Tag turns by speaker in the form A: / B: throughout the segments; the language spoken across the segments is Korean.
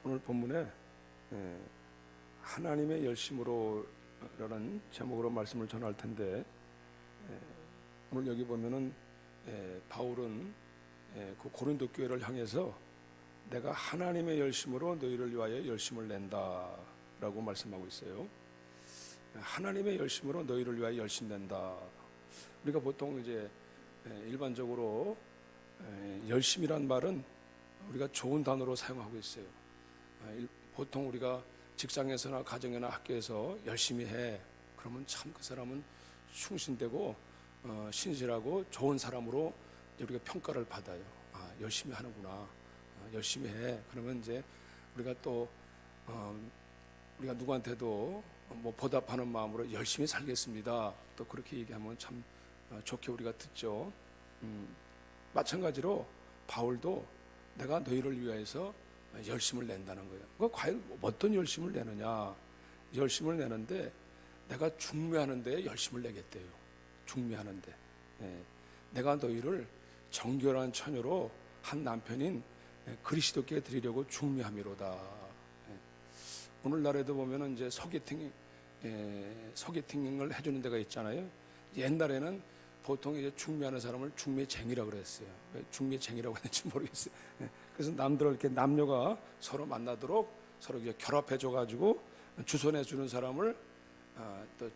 A: 오늘 본문에 하나님의 열심으로라는 제목으로 말씀을 전할 텐데, 오늘 여기 보면은 바울은 그 고린도 교회를 향해서 내가 하나님의 열심으로 너희를 위하여 열심을 낸다라고 말씀하고 있어요. 하나님의 열심으로 너희를 위하여 열심 낸다. 우리가 보통 이제 일반적으로 열심이란 말은 우리가 좋은 단어로 사용하고 있어요. 보통 우리가 직장에서나 가정이나 학교에서 열심히 해, 그러면 참 그 사람은 충신되고 신실하고 좋은 사람으로 우리가 평가를 받아요. 열심히 하는구나, 열심히 해. 그러면 이제 우리가 또 우리가 누구한테도 뭐 보답하는 마음으로 열심히 살겠습니다, 또 그렇게 얘기하면 참 좋게 우리가 듣죠. 마찬가지로 바울도 내가 너희를 위하여서 열심을 낸다는 거예요. 그 과연 어떤 열심을 내느냐? 열심을 내는데 내가 중매하는데 열심을 내겠대요. 중매하는데 내가 너희를 정결한 처녀로 한 남편인 그리스도께 드리려고 중매함이로다. 오늘날에도 보면은 이제 소개팅을 해주는 데가 있잖아요. 옛날에는 보통 이제 중매하는 사람을 중매쟁이라고 그랬어요. 왜 중매쟁이라고 했는지 모르겠어요. 그래서 남들 이렇게 남녀가 서로 만나도록 서로 이제 결합해줘가지고 주선해주는 사람을 또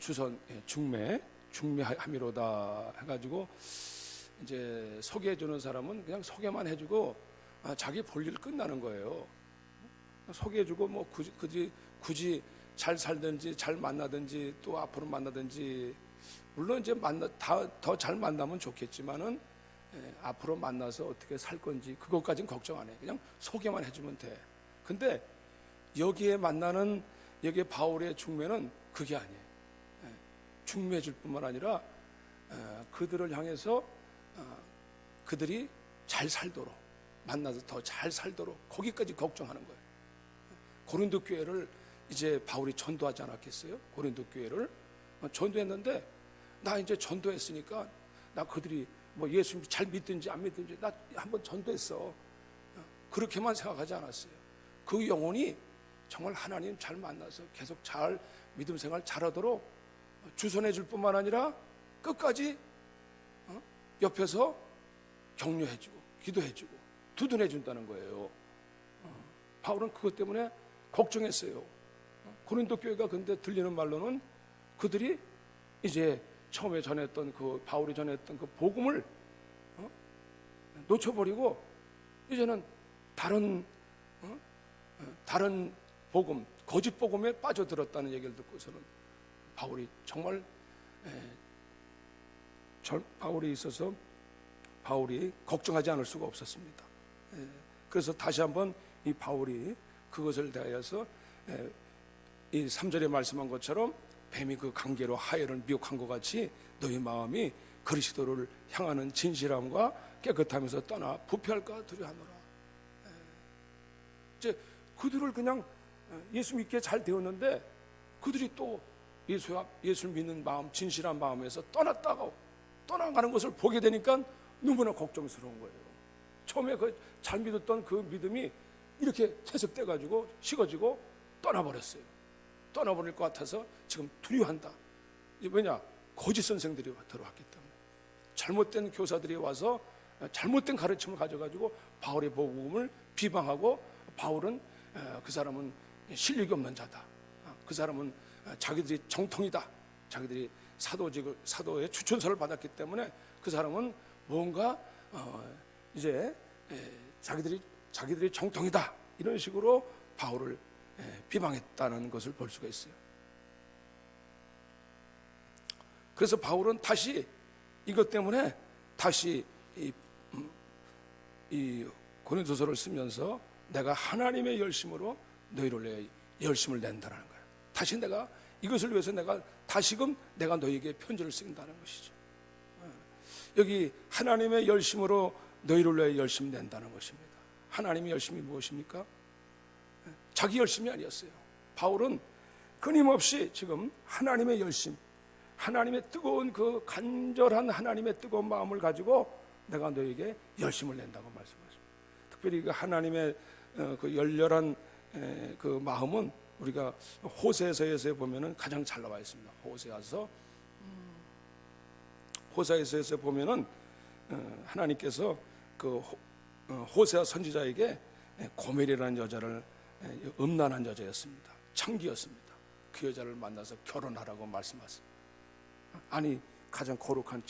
A: 중매함이로다 해가지고 이제 소개해주는 사람은 그냥 소개만 해주고 자기 볼 일 끝나는 거예요. 소개해주고 뭐 굳이 잘 살든지 잘 만나든지 또 앞으로 만나든지, 물론 이제 더 잘 만나면 좋겠지만은 앞으로 만나서 어떻게 살 건지 그것까지는 걱정 안 해. 그냥 소개만 해주면 돼. 근데 여기에 바울의 중매는 그게 아니에요. 중매해줄 뿐만 아니라 그들을 향해서 그들이 잘 살도록, 만나서 더 잘 살도록 거기까지 걱정하는 거예요. 고린도 교회를 이제 바울이 전도하지 않았겠어요? 고린도 교회를 전도했는데, 나 이제 전도했으니까 나 그들이 뭐 예수 잘 믿든지 안 믿든지 나 한번 전도했어, 그렇게만 생각하지 않았어요. 그 영혼이 정말 하나님 잘 만나서 계속 잘 믿음 생활 잘하도록 주선해 줄 뿐만 아니라 끝까지 옆에서 격려해 주고 기도해 주고 두둔해 준다는 거예요. 바울은 그것 때문에 걱정했어요. 고린도 교회가 근데 들리는 말로는 그들이 이제 처음에 전했던 바울이 전했던 그 복음을 놓쳐버리고 이제는 다른 복음, 거짓 복음에 빠져들었다는 얘기를 듣고서는 바울이 정말 바울이 있어서 바울이 걱정하지 않을 수가 없었습니다. 그래서 다시 한번 이 바울이 그것을 대하여서 이 3절에 말씀한 것처럼 뱀이 그 강계로 하엘을 미혹한 것 같이 너희 마음이 그리스도를 향하는 진실함과 깨끗하면서 떠나 부패할까 두려워하노라. 이제 그들을 그냥 예수 믿게 잘 되었는데 그들이 또 예수를 믿는 마음, 진실한 마음에서 떠나가는 것을 보게 되니까 너무나 걱정스러운 거예요. 처음에 잘 믿었던 그 믿음이 이렇게 퇴색돼 가지고 식어지고 떠나버렸어요. 떠나버릴 것 같아서 지금 두려워한다. 왜냐? 거짓 선생들이 들어왔기 때문에, 잘못된 교사들이 와서 잘못된 가르침을 가져가지고 바울의 복음을 비방하고, 바울은 그 사람은 실력이 없는 자다, 그 사람은 자기들이 정통이다, 자기들이 사도의 추천서를 받았기 때문에 그 사람은 뭔가 이제 자기들이 정통이다, 이런 식으로 바울을 비방했다는 것을 볼 수가 있어요. 그래서 바울은 다시 이것 때문에 다시 이 고린도서를 쓰면서 내가 하나님의 열심으로 너희를 위해 열심을 낸다는 거예요. 다시 내가 이것을 위해서 내가 다시금 내가 너희에게 편지를 쓴다는 것이죠. 여기 하나님의 열심으로 너희를 위해 열심 낸다는 것입니다. 하나님의 열심이 무엇입니까? 자기 열심이 아니었어요. 바울은 끊임없이 지금 하나님의 열심, 하나님의 뜨거운 그 간절한 하나님의 뜨거운 마음을 가지고 내가 너에게 열심을 낸다고 말씀하십니다. 특별히 그 하나님의 그 열렬한 그 마음은 우리가 호세아서에서 보면은 가장 잘 나와 있습니다. 호세아서에서 보면은 하나님께서 그 호세아 선지자에게 고멜이라는 여자를, 음란한 여자였습니다. 창기였습니다. 그 여자를 만나서 결혼하라고 말씀하셨습니다. 아니 가장 거룩한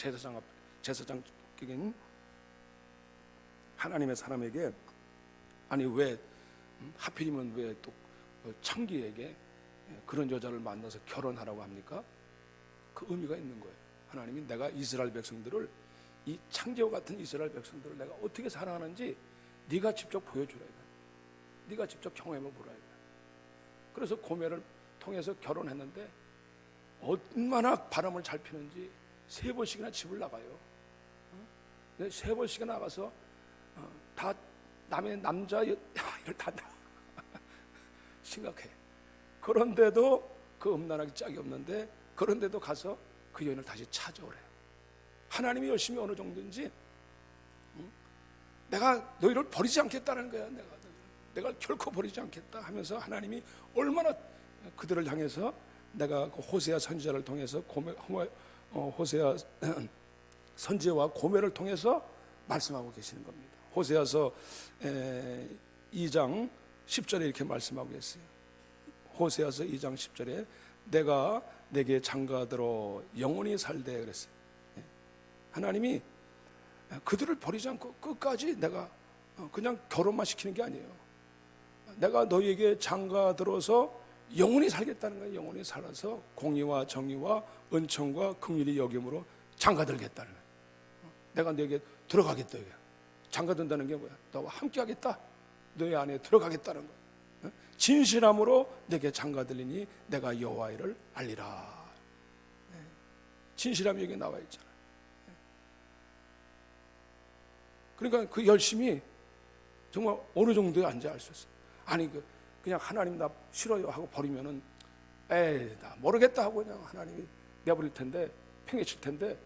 A: 제사장적인 하나님의 사람에게, 아니 왜 하필이면 왜 또 창기에게 그런 여자를 만나서 결혼하라고 합니까? 그 의미가 있는 거예요. 하나님이 내가 이스라엘 백성들을, 이 창기와 같은 이스라엘 백성들을 내가 어떻게 사랑하는지 네가 직접 보여주라. 네가 직접 경험해 보라. 그래서 고멜을 통해서 결혼했는데 얼마나 바람을 잘 피는지 3번씩이나 집을 나가요. 3번씩이나 나가서 다 남의 남자 일을 다 심각해. 그런데도 그 음란하기 짝이 없는데, 그런데도 가서 그 여인을 다시 찾아오래요. 하나님이 열심히 어느 정도인지, 내가 너희를 버리지 않겠다는 거야. 내가 결코 버리지 않겠다 하면서 하나님이 얼마나 그들을 향해서, 내가 그 호세아 선지자를 통해서 호세아 선지자와 고멜을 통해서 말씀하고 계시는 겁니다. 호세아서 2장 10절에 이렇게 말씀하고 계세요. 호세아서 2장 10절에 내가 내게 장가들어 영원히 살되 그랬어요. 하나님이 그들을 버리지 않고 끝까지 내가 그냥 결혼만 시키는 게 아니에요. 내가 너희에게 장가들어서 영원히 살겠다는 거예요. 영원히 살아서 공의와 정의와 은총과 긍휼이 여김으로 장가들겠다는 거예요. 내가 너에게 들어가겠다. 장가든다는 게 뭐야? 너와 함께 하겠다. 너희 안에 들어가겠다는 거예요. 진실함으로 내게 장가들리니 내가 여호와를 알리라. 진실함이 여기 나와 있잖아요. 그러니까 그 열심히 정말 어느 정도에 앉아 알 수 있어요. 아니 그냥 하나님 나 싫어요 하고 버리면은 나 모르겠다 하고 그냥 하나님이 내버릴 텐데, 팽개칠 텐데,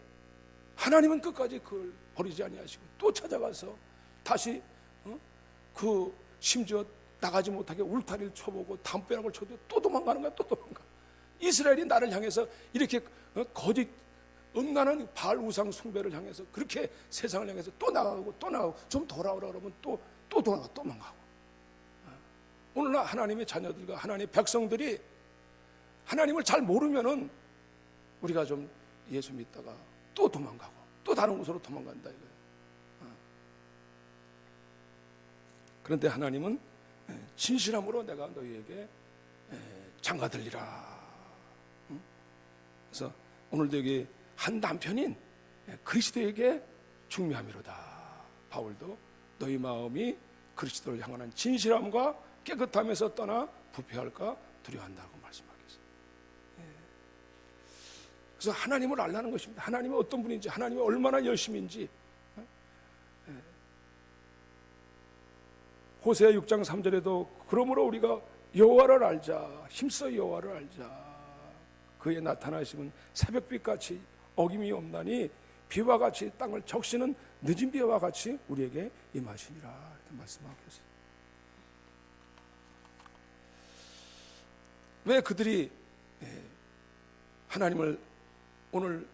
A: 하나님은 끝까지 그걸 버리지 아니하시고 또 찾아가서 다시 그 심지어 나가지 못하게 울타리를 쳐보고 담벼락을 쳐도 또 도망가는 거야. 또 도망가. 이스라엘이 나를 향해서 이렇게 거짓 음란한 바알 우상 숭배를 향해서 그렇게 세상을 향해서 또 나가고 좀 돌아오라 그러면 또 돌아가고 또 망가고. 오늘날 하나님의 자녀들과 하나님의 백성들이 하나님을 잘 모르면은 우리가 좀 예수 믿다가 또 도망가고 또 다른 곳으로 도망간다 이거예요. 그런데 하나님은 진실함으로 내가 너희에게 장가들리라. 그래서 오늘도 여기 한 남편인 그리스도에게 중매함이로다. 바울도 너희 마음이 그리스도를 향하는 진실함과 깨끗함에서 떠나 부패할까 두려워한다고 말씀하겠어요. 그래서 하나님을 알라는 것입니다. 하나님이 어떤 분인지, 하나님이 얼마나 열심인지. 호세아 6장 3절에도 그러므로 우리가 여호와를 알자, 힘써 여호와를 알자. 그의 나타나심은 새벽빛같이 어김이 없나니 비와 같이 땅을 적시는 늦은 비와 같이 우리에게 임하시니라. 이렇게 말씀하고 계세요. 왜 그들이 하나님을, 오늘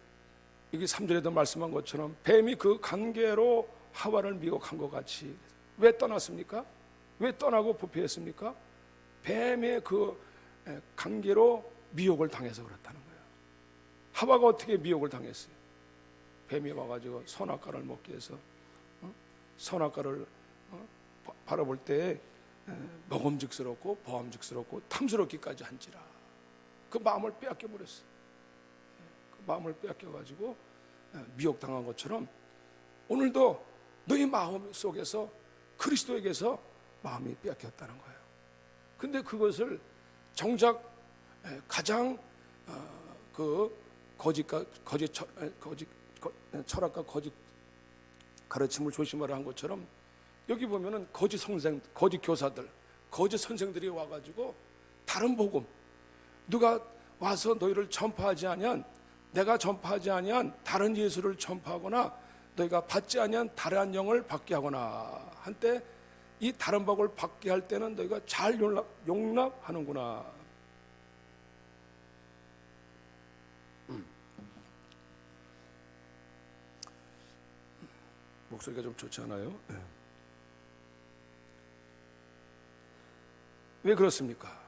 A: 여기 3절에도 말씀한 것처럼 뱀이 그 관계로 하와를 미혹한 것 같이 왜 떠났습니까? 왜 떠나고 부패했습니까? 뱀의 그 관계로 미혹을 당해서 그렇다는 거예요. 하와가 어떻게 미혹을 당했어요? 뱀이 와가지고 선악과를 먹기 위해서 선악과를 바라볼 때 먹음직스럽고 보암직스럽고 탐스럽기까지 한지라. 그 마음을 빼앗겨 버렸어요. 그 마음을 빼앗겨 가지고 미혹당한 것처럼 오늘도 너희 마음 속에서 그리스도에게서 마음이 빼앗겼다는 거예요. 근데 그것을 정작 가장 그 철학과 거짓 가르침을 조심하라 한 것처럼 여기 보면은 거짓 선생, 거짓 교사들, 거짓 선생들이 와가지고 다른 복음, 누가 와서 너희를 전파하지 아니한, 내가 전파하지 아니한 다른 예수를 전파하거나 너희가 받지 아니한 다른 영을 받게 하거나 한때 이 다른 복을 받게 할 때는 너희가 잘 용납하는구나. 목소리가 좀 좋지 않아요? 네. 왜 그렇습니까?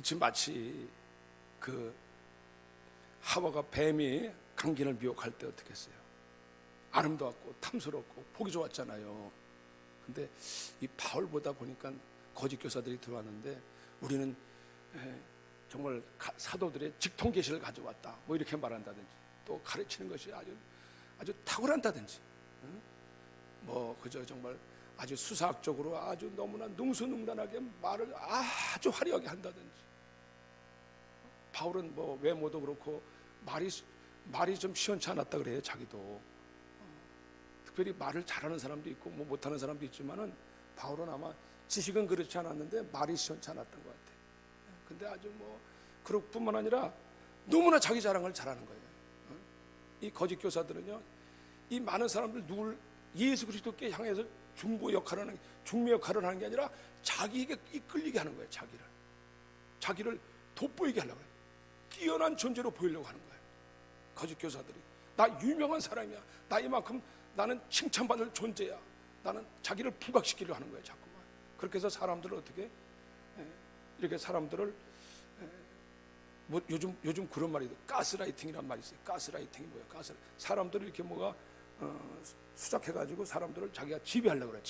A: 지금 마치 그 하와가 뱀이 강긴을 미혹할 때 어떻게 했어요? 아름다웠고 탐스럽고 보기 좋았잖아요. 근데 이 바울보다 보니까 거짓 교사들이 들어왔는데 우리는 정말 사도들의 직통 계시를 가져왔다, 뭐 이렇게 말한다든지, 또 가르치는 것이 아주 탁월한다든지, 뭐 그저 정말 아주 수사학적으로 아주 너무나 능수능란하게 말을 아주 화려하게 한다든지. 바울은 뭐 외모도 그렇고 말이 좀 시원치 않았다 그래요. 자기도 특별히 말을 잘하는 사람도 있고 뭐 못하는 사람도 있지만은 바울은 아마 지식은 그렇지 않았는데 말이 시원치 않았던 것 같아요. 근데 아주 뭐 그럴 뿐만 아니라 너무나 자기 자랑을 잘하는 거예요. 이 거짓 교사들은요, 이 많은 사람들 누굴 예수 그리스도께 향해서 중보 역할을 하는, 중매 역할을 하는 게 아니라 자기에게 이끌리게 하는 거예요. 자기를 돋보이게 하려고 해요. 뛰어난 존재로 보이려고 하는 거예요. 거짓 교사들이 나 유명한 사람이야, 나 이만큼 나는 칭찬받을 존재야, 나는 자기를 부각시키려 하는 거예요. 자꾸만 그렇게 해서 사람들을 어떻게 이렇게 사람들을 뭐 요즘 그런 말이 있어요. 가스라이팅이란 말이 있어요. 가스라이팅이 뭐예요? 사람들을 이렇게 뭐가 수작해가지고 사람들을 자기가 지배하려고 그래.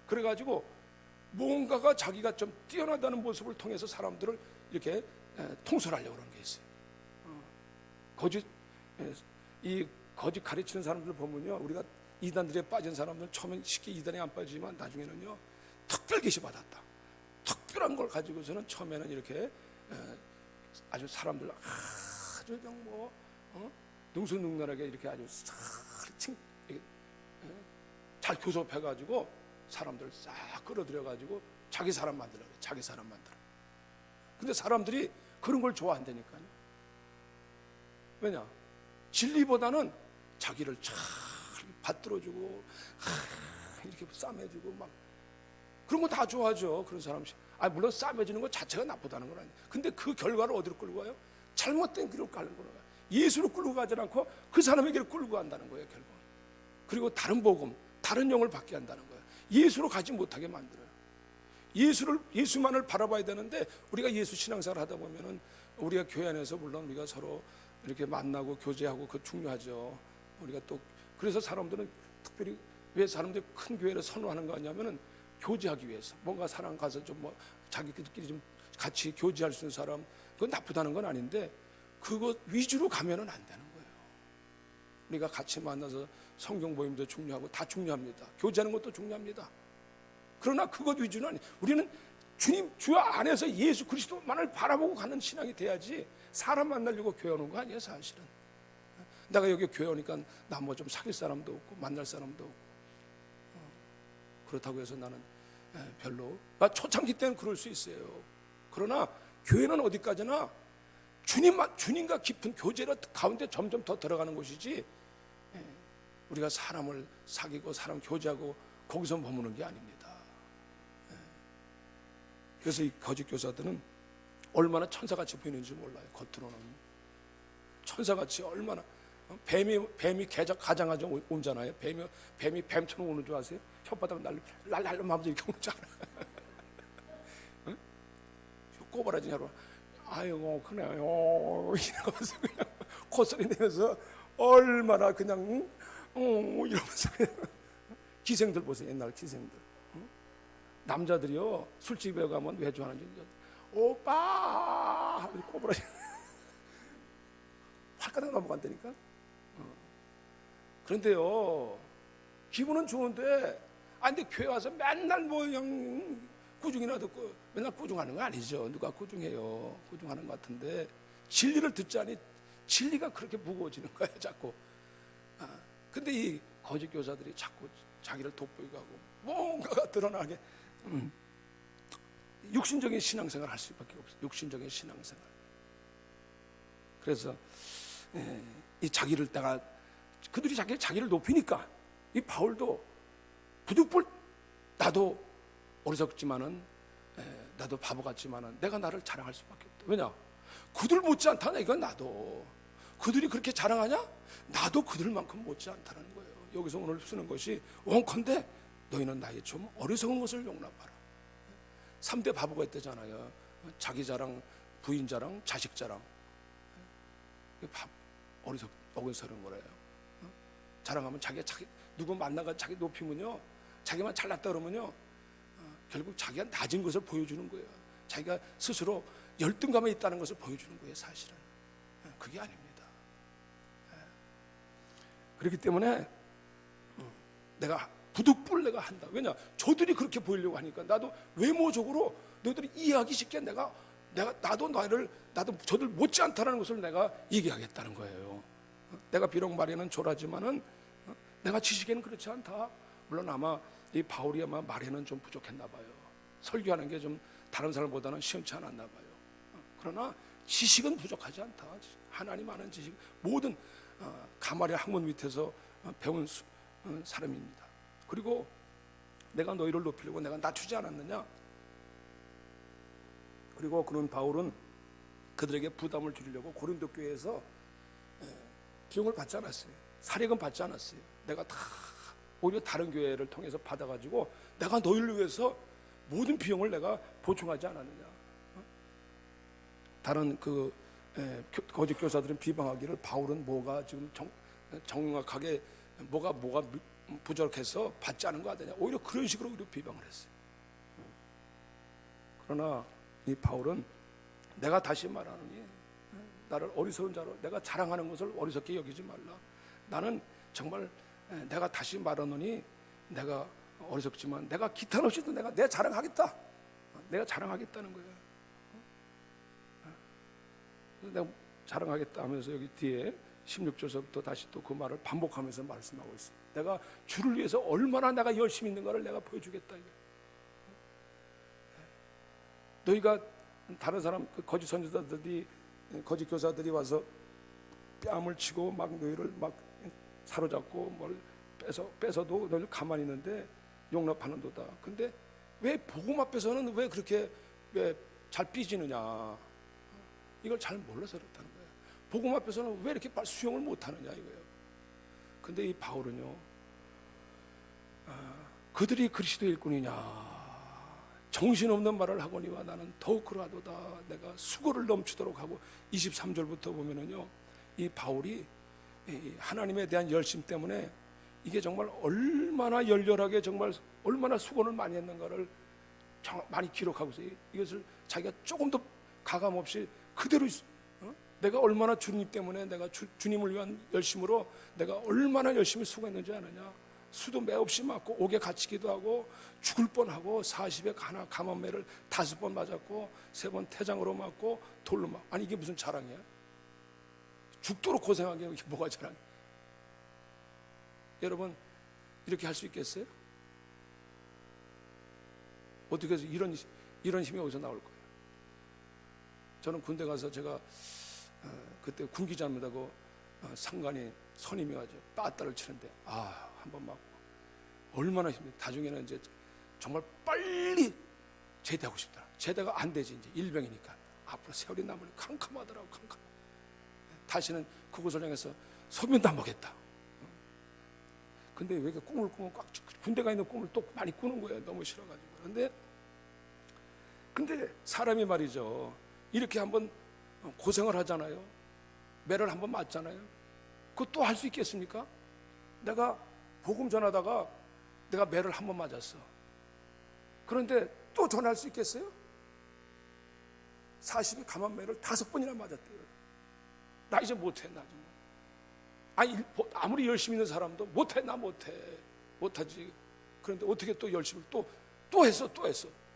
A: 그래가지고 뭔가가 자기가 좀 뛰어나다는 모습을 통해서 사람들을 이렇게 통솔하려고 그러는 게 있어요. 이 거짓 가르치는 사람들 보면요, 우리가 이단들에 빠진 사람들 처음엔 쉽게 이단에 안 빠지지만 나중에는요 특별 계시 받았다, 특별한 걸 가지고서는 처음에는 이렇게 아주 사람들 아주 그냥 뭐 능수능란하게 이렇게 아주 잘 교섭해가지고 사람들 싹 끌어들여가지고 자기 사람 만들어 그래. 자기 사람 만들어. 근데 사람들이 그런 걸 좋아한다니까요. 왜냐? 진리보다는 자기를 잘 받들어주고 이렇게 싸매주고 막 그런 거 다 좋아하죠. 그런 사람. 물론 싸매주는 것 자체가 나쁘다는 건 아니에요. 근데 그 결과를 어디로 끌고 가요? 잘못된 길로 가는 거예요. 예수로 끌고 가지 않고 그 사람에게로 끌고 간다는 거예요, 결국. 그리고 다른 복음, 다른 영을 받게 한다는 거예요. 예수로 가지 못하게 만들어요. 예수만을 바라봐야 되는데 우리가 예수 신앙생활 하다 보면은 우리가 교회 안에서 물론 우리가 서로 이렇게 만나고 교제하고 그거 중요하죠. 우리가 또 그래서 사람들은 특별히 왜 사람들이 큰 교회를 선호하는 거 아니냐면은 교제하기 위해서, 뭔가 사람 가서 좀 뭐 자기들끼리 좀 같이 교제할 수 있는 사람, 그건 나쁘다는 건 아닌데 그것 위주로 가면은 안 되는 거예요. 우리가 같이 만나서 성경 모임도 중요하고 다 중요합니다. 교제하는 것도 중요합니다. 그러나 그것 위주는 아니에요. 우리는 주 안에서 예수 그리스도만을 바라보고 가는 신앙이 돼야지 사람 만나려고 교회 오는 거 아니에요, 사실은. 내가 여기 교회 오니까 나 뭐 좀 사귈 사람도 없고 만날 사람도 없고 그렇다고 해서 나는 별로, 초창기 때는 그럴 수 있어요. 그러나 교회는 어디까지나 주님과 깊은 교제 가운데 점점 더 들어가는 곳이지, 우리가 사람을 사귀고 사람 교제하고 거기서 머무는 게 아닙니다. 그래서 이 거짓 교사들은 얼마나 천사같이 보이는지 몰라요. 겉으로는 천사같이 얼마나, 뱀이 가장하게 오잖아요. 뱀이 뱀처럼 오는 줄 아세요? 혓바닥 날름하면서 이렇게 오는 줄 알아요. 응? 꼬바라지냐로 아이고 그래요 이러면서 그냥 콧소리 내면서 얼마나 그냥 이러면서 그냥. 기생들 보세요. 옛날 기생들. 남자들이요 술집에 가면 왜 좋아하는지, 오빠 꼬부라지 활가닥 넘어간다니까. 그런데요 기분은 좋은데 근데 교회 와서 맨날 뭐 그냥 꾸중이나 듣고 맨날 꾸중하는 거 아니죠. 누가 꾸중해요. 꾸중하는 것 같은데 진리를 듣자니 진리가 그렇게 무거워지는 거예요, 자꾸. 근데 이 거짓 교사들이 자꾸 자기를 돋보이고 하고 뭔가가 드러나게 육신적인 신앙생활 할 수밖에 없어요. 육신적인 신앙생활. 그래서 이 그들이 자기를 높이니까 이 바울도 부득불 나도 어리석지만은 나도 바보 같지만은 내가 나를 자랑할 수밖에 없다. 왜냐? 그들 못지않다. 이건 나도 그들이 그렇게 자랑하냐? 나도 그들만큼 못지않다는 거예요. 여기서 오늘 쓰는 것이 원컨대 너희는 나의 좀 어리석은 것을 용납하라. 3대 바보가 있다잖아요. 자기 자랑, 부인 자랑, 자식 자랑. 어리석은 거래요. 자랑하면 자기 누구 만나가 자기 높이면요, 자기만 잘났다 그러면요, 결국 자기가 낮은 것을 보여주는 거예요. 자기가 스스로 열등감에 있다는 것을 보여주는 거예요. 사실은 그게 아닙니다. 그렇기 때문에 내가 부득불 내가 한다. 왜냐? 저들이 그렇게 보이려고 하니까 나도 외모적으로 너희들이 이해하기 쉽게 나도 저들 못지않다는 것을 내가 얘기하겠다는 거예요. 내가 비록 말에는 조라지만은 내가 지식에는 그렇지 않다. 물론 아마 이 바울이 아마 말에는 좀 부족했나 봐요. 설교하는 게 좀 다른 사람보다는 시원치 않았나 봐요. 그러나 지식은 부족하지 않다. 하나님 아는 지식, 모든 가마리아 학문 밑에서 배운 사람입니다. 그리고 내가 너희를 높이려고 내가 낮추지 않았느냐. 그리고 그런 바울은 그들에게 부담을 줄이려고 고린도 교회에서 비용을 받지 않았어요. 사례금 받지 않았어요. 내가 다 오히려 다른 교회를 통해서 받아가지고 내가 너희를 위해서 모든 비용을 내가 보충하지 않았느냐. 다른 거짓 교사들은 비방하기를 바울은 뭐가 지금 정확하게 뭐가 부족해서 받지 않은 거 아니냐. 오히려 그런 식으로 비방을 했어요. 그러나 이 바울은 내가 다시 말하노니 나를 어리석은 자로, 내가 자랑하는 것을 어리석게 여기지 말라. 나는 정말 내가 다시 말하노니 내가 어리석지만 내가 기탄 없이도 내가 자랑하겠다. 내가 자랑하겠다는 거예요. 내가 자랑하겠다 하면서 여기 뒤에 16절서부터 다시 또 그 말을 반복하면서 말씀하고 있어요. 내가 주를 위해서 얼마나 내가 열심히 있는가를 내가 보여주겠다. 너희가 다른 사람 거짓 선지자들이, 거짓 교사들이 와서 뺨을 치고 막 너희를 막 사로잡고 뭘 뺏어도 너희를 가만히 있는데 용납하는도다. 근데 왜 복음 앞에서는 왜 그렇게 왜 잘 삐지느냐? 이걸 잘 몰라서 그렇다는 거예요. 복음 앞에서는 왜 이렇게 수용을 못하느냐 이거예요. 근데 이 바울은요, 그들이 그리스도 일꾼이냐, 정신없는 말을 하거니와 나는 더욱 그러하도다. 내가 수고를 넘치도록 하고. 23절부터 보면은요, 이 바울이 하나님에 대한 열심 때문에 이게 정말 얼마나 열렬하게 정말 얼마나 수고를 많이 했는가를 많이 기록하고 있어요. 이것을 자기가 조금도 가감 없이 그대로 내가 얼마나 주님 때문에 내가 주님을 위한 열심으로 내가 얼마나 열심히 수고했는지 아느냐. 수도 매없이 맞고 옥에 갇히기도 하고 죽을 뻔하고 40에 감암매를 5번 맞았고 3번 태장으로 맞고 돌로 맞고. 아니 이게 무슨 자랑이야? 죽도록 고생하게 이게 뭐가 자랑이야? 여러분 이렇게 할 수 있겠어요? 어떻게 해서 이런 힘이 어디서 나올 거예요? 저는 군대 가서 제가 그때 군기자입니다고 상관이 선임이 가지고 빠따를 치는데 한번 맞고 얼마나 힘들어. 나중에는 이제 정말 빨리 제대하고 싶더라. 제대가 안 되지. 이제 일병이니까 앞으로 세월이 남으니 캄캄하더라고. 캄캄. 다시는 그곳을 향해서 소변도 안 먹겠다. 근데 왜 이렇게 꿈을 군대가 있는 꿈을 또 많이 꾸는 거예요. 너무 싫어가지고. 근데 사람이 말이죠, 이렇게 한번 고생을 하잖아요. 매를 한번 맞잖아요. 그거 또 할 수 있겠습니까? 내가 복음 전하다가 내가 매를 한번 맞았어. 그런데 또 전할 수 있겠어요? 40이 감암매를 5번이나 맞았대요. 나 이제 못해. 나 정말. 아니 아무리 열심히 있는 사람도 못해. 나 못하지. 그런데 어떻게 또 열심히 또 했어.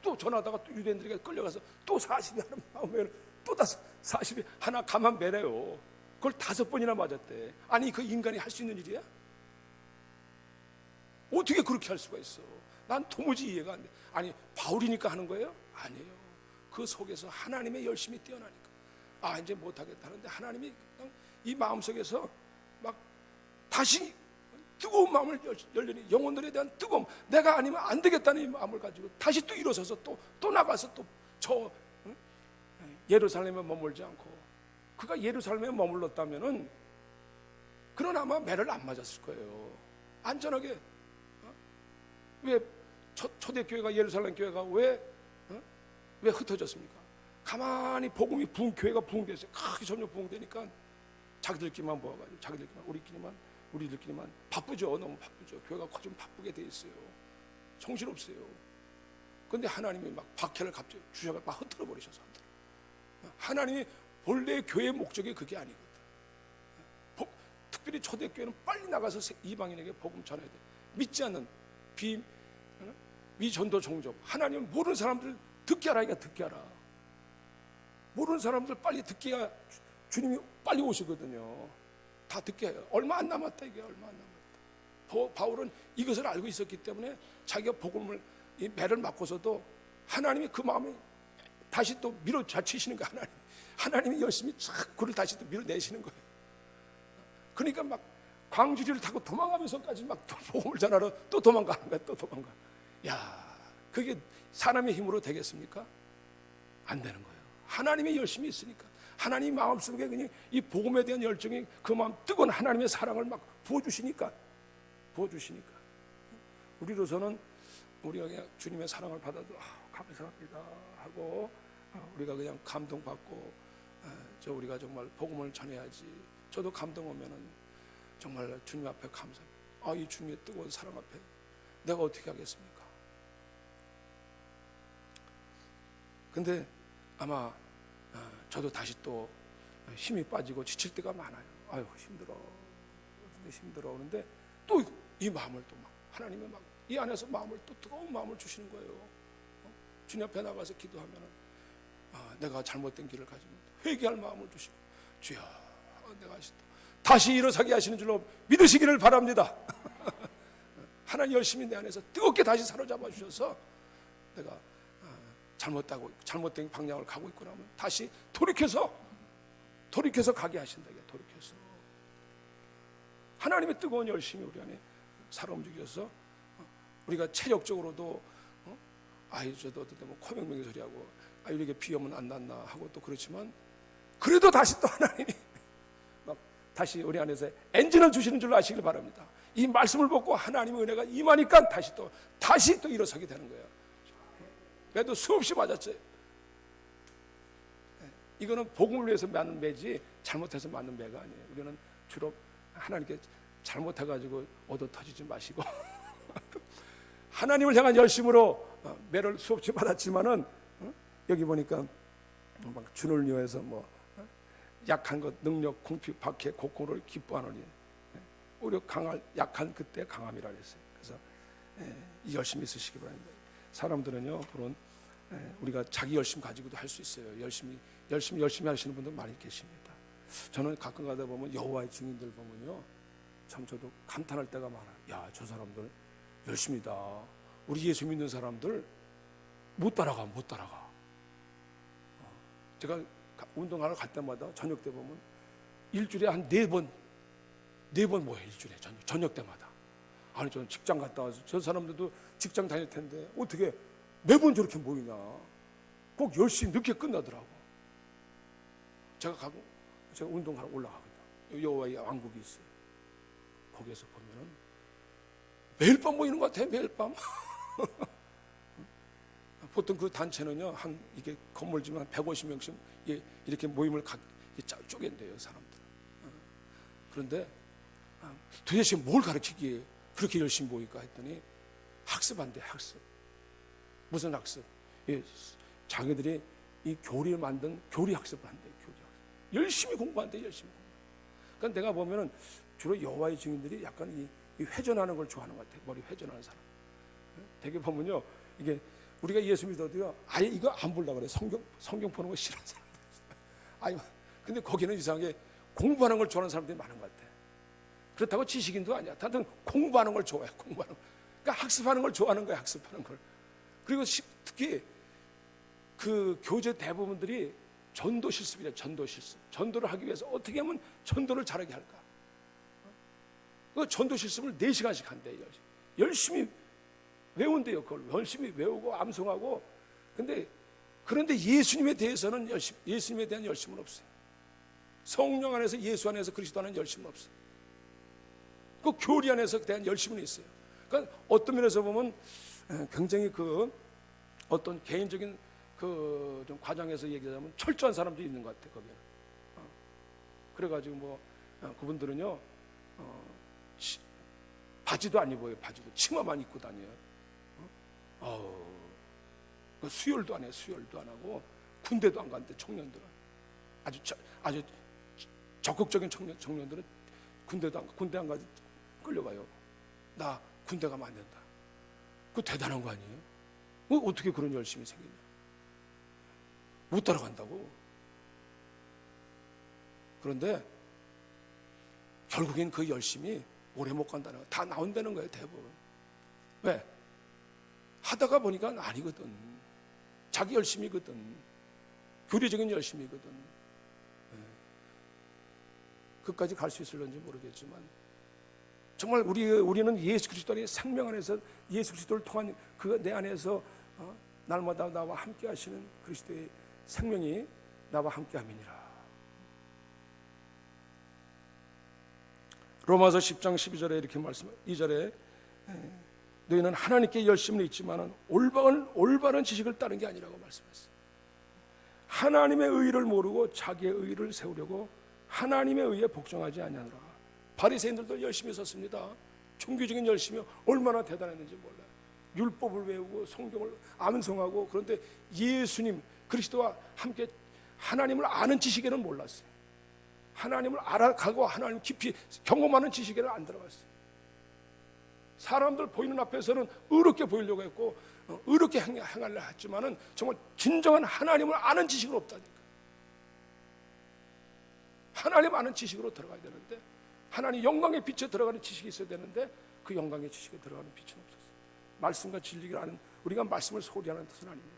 A: 또 전하다가 또 유대인들에게 끌려가서 또 40이 하나 감암매를 또 40이 하나 감암매래요. 그걸 5번이나 맞았대. 아니 그 인간이 할 수 있는 일이야? 어떻게 그렇게 할 수가 있어? 난 도무지 이해가 안 돼. 아니 바울이니까 하는 거예요? 아니에요. 그 속에서 하나님의 열심이 뛰어나니까 이제 못하겠다는데 하나님이 그냥 이 마음속에서 막 다시 뜨거운 마음을 열려니 영혼들에 대한 뜨거움, 내가 아니면 안 되겠다는 이 마음을 가지고 다시 또 일어서서 또 나가서 또 저 예루살렘에 머물지 않고, 그가 예루살렘에 머물렀다면은 그는 아마 매를 안 맞았을 거예요. 안전하게. 왜 초대교회가, 예루살렘 교회가 왜 흩어졌습니까? 가만히 복음이 교회가 부흥됐어요. 크게 점점 부흥되니까 자기들끼리만 모아가지고 우리들끼리만 바쁘죠. 너무 바쁘죠. 교회가 커지면 바쁘게 돼 있어요. 정신없어요. 근데 하나님이 막 박해를 갑자기 주셔서 막 흩어져 버리셔서, 하나님이 본래 교회의 목적이 그게 아니거든. 특별히 초대교회는 빨리 나가서 이방인에게 복음 전해야 돼. 믿지 않는 미전도 종족, 하나님은 모르는 사람들 듣게 하라니까 듣게 하라. 모르는 사람들 빨리 듣게 해야 주님이 빨리 오시거든요. 다 듣게 해요. 얼마 안 남았다, 이게 얼마 안 남았다. 바울은 이것을 알고 있었기 때문에 자기가 복음을, 이 매를 맞고서도 하나님이 그 마음에 다시 또 밀어자치시는 거예요. 하나님이 열심히 착 그를 다시 또 밀어내시는 거예요. 그러니까 막 광주리를 타고 도망가면서까지 막 또 복음을 전하러 또 도망가는 거야. 또 도망가. 야, 그게 사람의 힘으로 되겠습니까? 안 되는 거예요. 하나님의 열심이 있으니까. 하나님 마음속에 그냥 이 복음에 대한 열정이, 그 마음 뜨거운 하나님의 사랑을 막 부어주시니까. 우리로서는 우리가 그냥 주님의 사랑을 받아도 감사합니다 하고, 우리가 그냥 감동받고, 우리가 정말 복음을 전해야지. 저도 감동 오면은 정말 주님 앞에 감사합니다. 이 주님의 뜨거운 사랑 앞에 내가 어떻게 하겠습니까? 근데 아마 저도 다시 또 힘이 빠지고 지칠 때가 많아요. 아유, 힘들어. 그런데 또 이 마음을 또 막 하나님의 막 이 안에서 마음을 또 뜨거운 마음을 주시는 거예요. 주님 앞에 나가서 기도하면은 내가 잘못된 길을 가지면 회개할 마음을 주시고, 주여, 내가 다시 일어서게 하시는 줄로 믿으시기를 바랍니다. 하나님 열심히 내 안에서 뜨겁게 다시 사로잡아 주셔서 내가 잘못된 방향을 가고 있구나 하면 다시 돌이켜서 가게 하신다. 돌이켜서 하나님의 뜨거운 열심이 우리 안에 살아 움직여서 우리가 체력적으로도 저도 어떨 때 뭐 코맹맹이 소리하고 이렇게 비염은 안 났나 하고 또 그렇지만, 그래도 다시 또 하나님이 막 다시 우리 안에서 엔진을 주시는 줄로 아시길 바랍니다. 이 말씀을 받고 하나님의 은혜가 임하니까 다시 또 일어서게 되는 거예요. 매도 수없이 맞았어요. 이거는 복음을 위해서 맞는 매지 잘못해서 맞는 매가 아니에요. 우리는 주로 하나님께 잘못해가지고 얻어 터지지 마시고 하나님을 향한 열심으로 매를 수없이 받았지만은 여기 보니까 막 주를 위해서 뭐 약한 것 능력 궁핍 박해 고통을 기뻐하노니 오히려 약한 그때 강함이라 그랬어요. 그래서 이 열심히 있으시기 바랍니다. 사람들은요, 그런 우리가 자기 열심 가지고도 할 수 있어요. 열심히 하시는 분들 많이 계십니다. 저는 가끔 가다 보면 여호와의 증인들 보면요, 참 저도 감탄할 때가 많아요. 야, 저 사람들 열심이다. 우리 예수 믿는 사람들 못 따라가. 제가 운동하러 갈 때마다 저녁 때 보면 일주일에 한 4번 모여요. 일주일에 저녁 때마다. 아니, 저는 직장 갔다 와서 저 사람들도 직장 다닐 텐데 어떻게 매번 저렇게 모이냐. 꼭 10시 늦게 끝나더라고. 제가 운동하러 올라가거든요. 여호와의 왕국이 있어요. 거기에서 보면은 매일 밤 모이는 것 같아요. 매일 밤. 보통 그 단체는요, 이게 건물지만 150명씩 이렇게 모임을 쪼갠대요, 사람들. 그런데 도대체 뭘 가르치기에 그렇게 열심히 모일까 했더니 학습한대. 학습. 무슨 학습? 자기들이 이 교리를 만든 교리 학습을 한대. 열심히 공부한대. 그러니까 내가 보면은 주로 여호와의 증인들이 약간 이 회전하는 걸 좋아하는 것 같아. 머리 회전하는 사람. 되게 보면요, 이게 우리가 예수 믿어도요, 아예 이거 안 보려고 그래. 성경 보는 거 싫어하는 사람들. 아유, 근데 거기는 이상하게 공부하는 걸 좋아하는 사람들이 많은 것 같아. 그렇다고 지식인도 아니야. 다들 공부하는 걸 좋아해. 그러니까 학습하는 걸 좋아하는 거야. 학습하는 걸. 그리고 특히 그 교재 대부분들이 전도 실습이래. 전도 실습. 전도를 하기 위해서 어떻게 하면 전도를 잘하게 할까. 그 전도 실습을 4시간씩 한대요. 열심히 외운대요. 그걸 열심히 외우고 암송하고. 그런데 예수님에 대해서는 예수님에 대한 열심은 없어요. 성령 안에서, 예수 안에서, 그리스도 안에는 열심은 없어요. 그 교리 안에서 대한 열심은 있어요. 그러니까 어떤 면에서 보면 굉장히 그 어떤 개인적인 그 좀 과정에서 얘기하자면 철저한 사람도 있는 것 같아요. 거기는. 그래가지고 뭐 그분들은요 바지도 안 입어요. 바지도 치마만 입고 다녀요. 수혈도 안 해요. 수혈도 안 하고 군대도 안 간대. 청년들은 아주 적극적인 청년들은 군대도 안 가. 군대 안 가도 끌려가요. 나 군대 가면 안 된다. 그거 대단한 거 아니에요? 어떻게 그런 열심이 생기냐? 못 따라간다고. 그런데 결국엔 그 열심이 오래 못 간다는 거. 다 나온다는 거예요. 대부분. 왜? 하다가 보니까 아니거든. 자기 열심이거든. 교리적인 열심이거든. 그까지 갈 수 있을런지 모르겠지만 정말 우리는 예수 그리스도 안에 생명 안에서 예수 그리스도를 통한 그 내 안에서 날마다 나와 함께 하시는 그리스도의 생명이 나와 함께 함이니라. 로마서 10장 12절에 이렇게 말씀, 2절에 너희는 하나님께 열심은 있지만 올바른 지식을 따른 게 아니라고 말씀했어요. 하나님의 의를 모르고 자기의 의를 세우려고 하나님의 의에 복종하지 아니하노라. 바리새인들도 열심히 썼습니다. 종교적인 열심이 얼마나 대단했는지 몰라요. 율법을 외우고 성경을 암송하고. 그런데 예수님 그리스도와 함께 하나님을 아는 지식에는 몰랐어요. 하나님을 알아가고 하나님 깊이 경험하는 지식에는 안 들어갔어요. 사람들 보이는 앞에서는 의롭게 보이려고 했고 의롭게 행하려 했지만은 정말 진정한 하나님을 아는 지식은 없다니까. 하나님 아는 지식으로 들어가야 되는데, 하나님 영광의 빛에 들어가는 지식이 있어야 되는데 그 영광의 지식에 들어가는 빛은 없었어요. 말씀과 진리를 아는, 우리가 말씀을 소리하는 뜻은 아닙니다.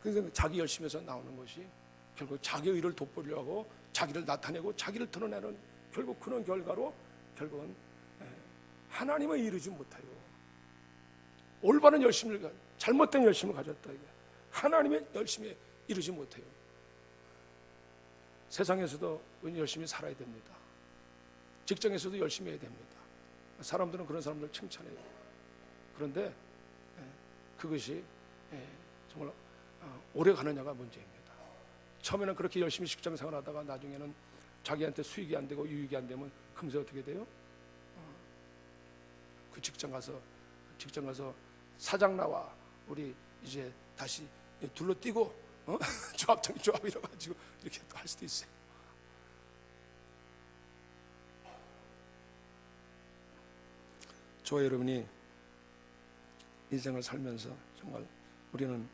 A: 그래서 자기 열심에서 나오는 것이 결국 자기 의를 돋보려고 하고 자기를 나타내고 자기를 드러내는, 결국 그런 결과로 결국은 하나님을 이루지 못해요. 올바른 열심을, 잘못된 열심을 가졌다. 하나님의 열심에 이루지 못해요. 세상에서도 열심히 살아야 됩니다. 직장에서도 열심히 해야 됩니다. 사람들은 그런 사람들 칭찬해요. 그런데 그것이 정말 오래 가느냐가 문제입니다. 처음에는 그렇게 열심히 직장 생활하다가 나중에는 자기한테 수익이 안 되고 유익이 안 되면 금세 어떻게 돼요? 그 직장 가서 사장 나와 우리 이제 다시 둘러뛰고 조합장이 가지고 이렇게 또 할 수도 있어요. 저와 여러분이 인생을 살면서 정말 우리는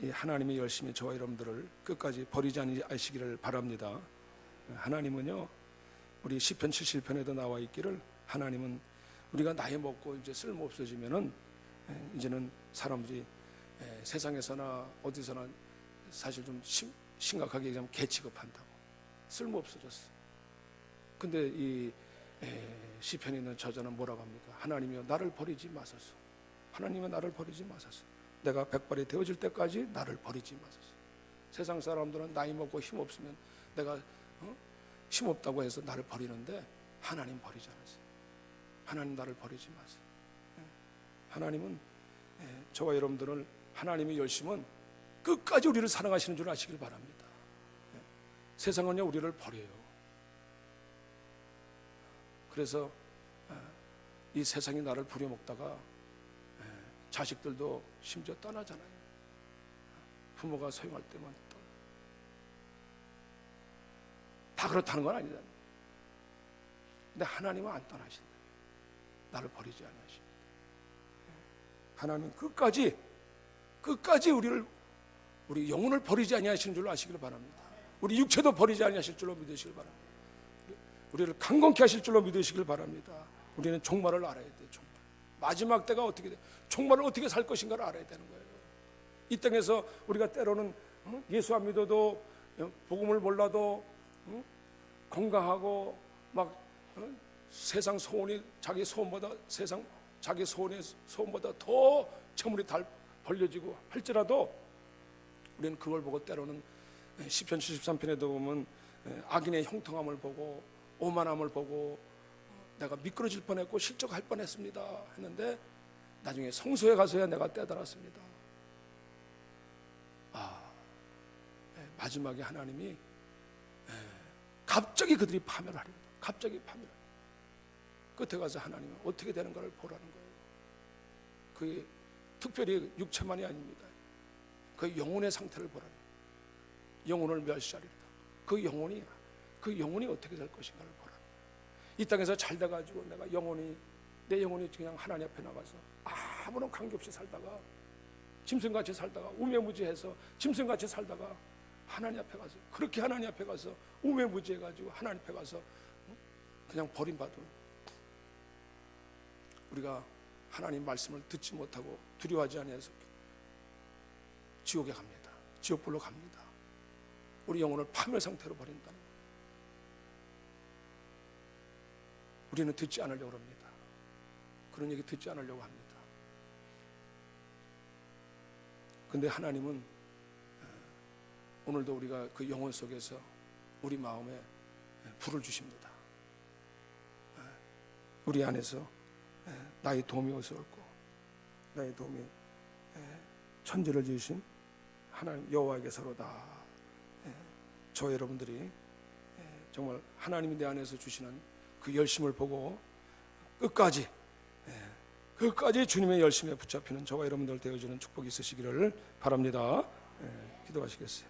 A: 이 하나님의 열심히 저와 여러분들을 끝까지 버리지 않으시기를 바랍니다. 하나님은요, 우리 시편 71편에도 나와 있기를, 하나님은 우리가 나이 먹고 이제 쓸모 없어지면은 이제는 사람들이 세상에서나 어디서나 사실 좀 심각하게 얘기하면 개 취급한다고, 쓸모 없어졌어. 근데 이 시편에 있는 저자는 뭐라고 합니까? 하나님이여 나를 버리지 마소서. 하나님이여 나를 버리지 마소서. 내가 백발이 되어질 때까지 나를 버리지 마소서. 세상 사람들은 나이 먹고 힘 없으면 내가 힘 없다고 해서 나를 버리는데 하나님 버리지 않으세요. 하나님 나를 버리지 마세요. 하나님은 저와 여러분들을, 하나님의 열심은 끝까지 우리를 사랑하시는 줄 아시길 바랍니다. 세상은요 우리를 버려요. 그래서 이 세상이 나를 부려먹다가 자식들도 심지어 떠나잖아요. 부모가 소용할 때만 다 그렇다는 건 아니다. 근데 하나님은 안 떠나신다. 나를 버리지 않으십니다. 하나님은 끝까지 우리 영혼을 버리지 아니하시는 줄로 아시기를 바랍니다. 우리 육체도 버리지 아니하실 줄로 믿으시길 바랍니다. 우리를 강건케 하실 줄로 믿으시길 바랍니다. 우리는 종말을 알아야 돼요. 종말. 마지막 때가 어떻게 돼? 종말을 어떻게 살 것인가를 알아야 되는 거예요. 이 땅에서 우리가 때로는 예수 안 믿어도, 복음을 몰라도 건강하고 막 세상 소원이 자기 소원보다 자기 소원보다 더 재물이 벌려지고 할지라도 우리는 그걸 보고 때로는 시편 73편에도 보면 악인의 형통함을 보고 오만함을 보고 내가 미끄러질 뻔했고 실족할 뻔했습니다 했는데 나중에 성소에 가서야 내가 깨달았습니다. 마지막에 하나님이 갑자기 그들이 파멸하리라. 갑자기 파멸하리라. 끝에 가서 하나님은 어떻게 되는가를 보라는 거예요. 그게 특별히 육체만이 아닙니다. 그 영혼의 상태를 보라는 거예요. 영혼을 멸시하리라. 그 영혼이 어떻게 될 것인가를 보라는 거예요. 이 땅에서 살다 가지고 내 영혼이 그냥 하나님 앞에 나가서 아무런 관계없이 살다가 짐승같이 살다가 우매무지해서 짐승같이 살다가 하나님 앞에 가서 그렇게 하나님 앞에 가서 우매무지해가지고 하나님 앞에 가서 그냥 버림받은 우리가 하나님 말씀을 듣지 못하고 두려워하지 아니해서 지옥에 갑니다. 지옥불로 갑니다. 우리 영혼을 파멸 상태로 버린다는 거예요. 우리는 듣지 않으려고 합니다. 그런 얘기 듣지 않으려고 합니다. 근데 하나님은 오늘도 우리가 그 영혼 속에서 우리 마음에 불을 주십니다. 우리 안에서 나의 도움이 어디서 올고 나의 도움이 천지를 지으신 하나님 여호와에게서로다. 저 여러분들이 정말 하나님이 내 안에서 주시는 그 열심을 보고 끝까지 주님의 열심에 붙잡히는 저와 여러분들 되어주는 축복이 있으시기를 바랍니다. 기도하시겠어요?